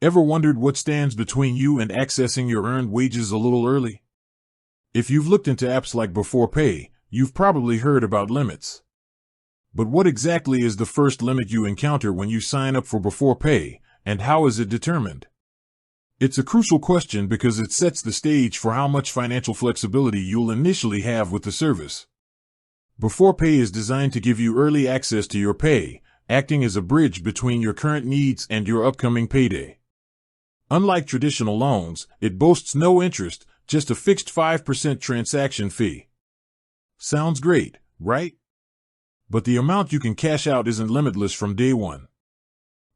Ever wondered what stands between you and accessing your earned wages a little early? If you've looked into apps like Beforepay, you've probably heard about limits. But what exactly is the first limit you encounter when you sign up for Beforepay, and how is it determined? It's a crucial question because it sets the stage for how much financial flexibility you'll initially have with the service. Beforepay is designed to give you early access to your pay, acting as a bridge between your current needs and your upcoming payday. Unlike traditional loans, it boasts no interest, just a fixed 5% transaction fee. Sounds great, right? But the amount you can cash out isn't limitless from day one.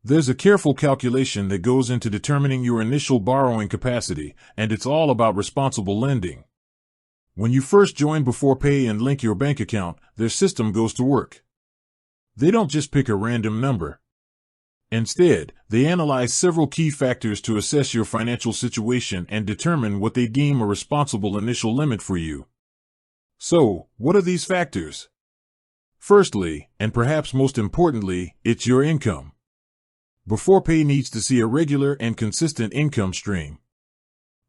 There's a careful calculation that goes into determining your initial borrowing capacity, and it's all about responsible lending. When you first join Beforepay and link your bank account, their system goes to work. They don't just pick a random number. Instead, they analyze several key factors to assess your financial situation and determine what they deem a responsible initial limit for you. So, what are these factors? Firstly, and perhaps most importantly, it's your income. Beforepay needs to see a regular and consistent income stream.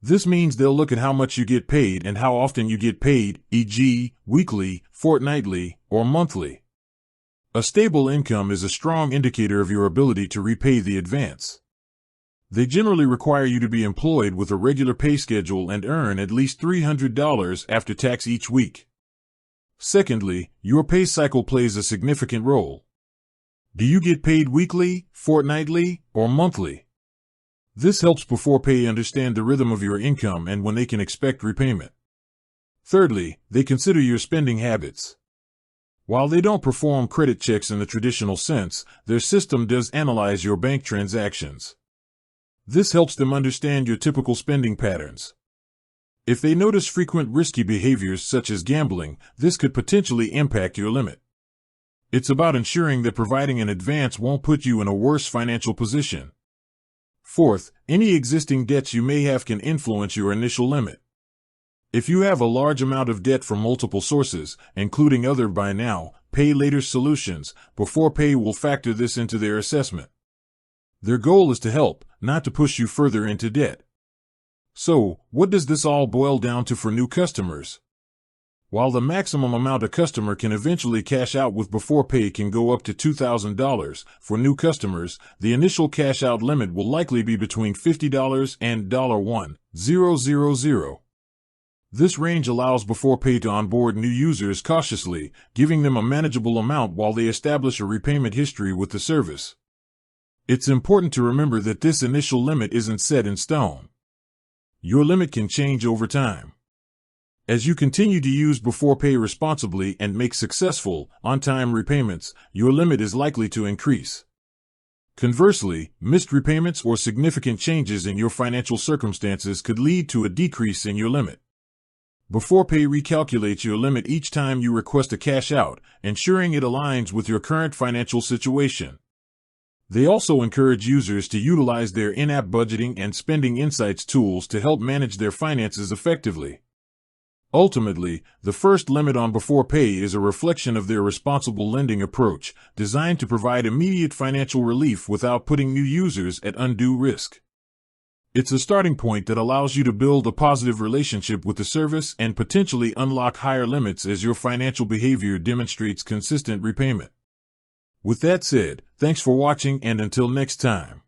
This means they'll look at how much you get paid and how often you get paid, e.g., weekly, fortnightly, or monthly. A stable income is a strong indicator of your ability to repay the advance. They generally require you to be employed with a regular pay schedule and earn at least $300 after tax each week. Secondly, your pay cycle plays a significant role. Do you get paid weekly, fortnightly, or monthly? This helps Beforepay understand the rhythm of your income and when they can expect repayment. Thirdly, they consider your spending habits. While they don't perform credit checks in the traditional sense, their system does analyze your bank transactions. This helps them understand your typical spending patterns. If they notice frequent risky behaviors such as gambling, this could potentially impact your limit. It's about ensuring that providing an advance won't put you in a worse financial position. Fourth, any existing debts you may have can influence your initial limit. If you have a large amount of debt from multiple sources, including other buy now, pay later solutions, Beforepay will factor this into their assessment. Their goal is to help, not to push you further into debt. So, what does this all boil down to for new customers? While the maximum amount a customer can eventually cash out with Beforepay can go up to $2,000, for new customers, the initial cash out limit will likely be between $50 and $1,000. This range allows Beforepay to onboard new users cautiously, giving them a manageable amount while they establish a repayment history with the service. It's important to remember that this initial limit isn't set in stone. Your limit can change over time. As you continue to use Beforepay responsibly and make successful, on-time repayments, your limit is likely to increase. Conversely, missed repayments or significant changes in your financial circumstances could lead to a decrease in your limit. Beforepay recalculates your limit each time you request a cash out, ensuring it aligns with your current financial situation. They also encourage users to utilize their in-app budgeting and spending insights tools to help manage their finances effectively. Ultimately, the first limit on Beforepay is a reflection of their responsible lending approach, designed to provide immediate financial relief without putting new users at undue risk. It's a starting point that allows you to build a positive relationship with the service and potentially unlock higher limits as your financial behavior demonstrates consistent repayment. With that said, thanks for watching and until next time.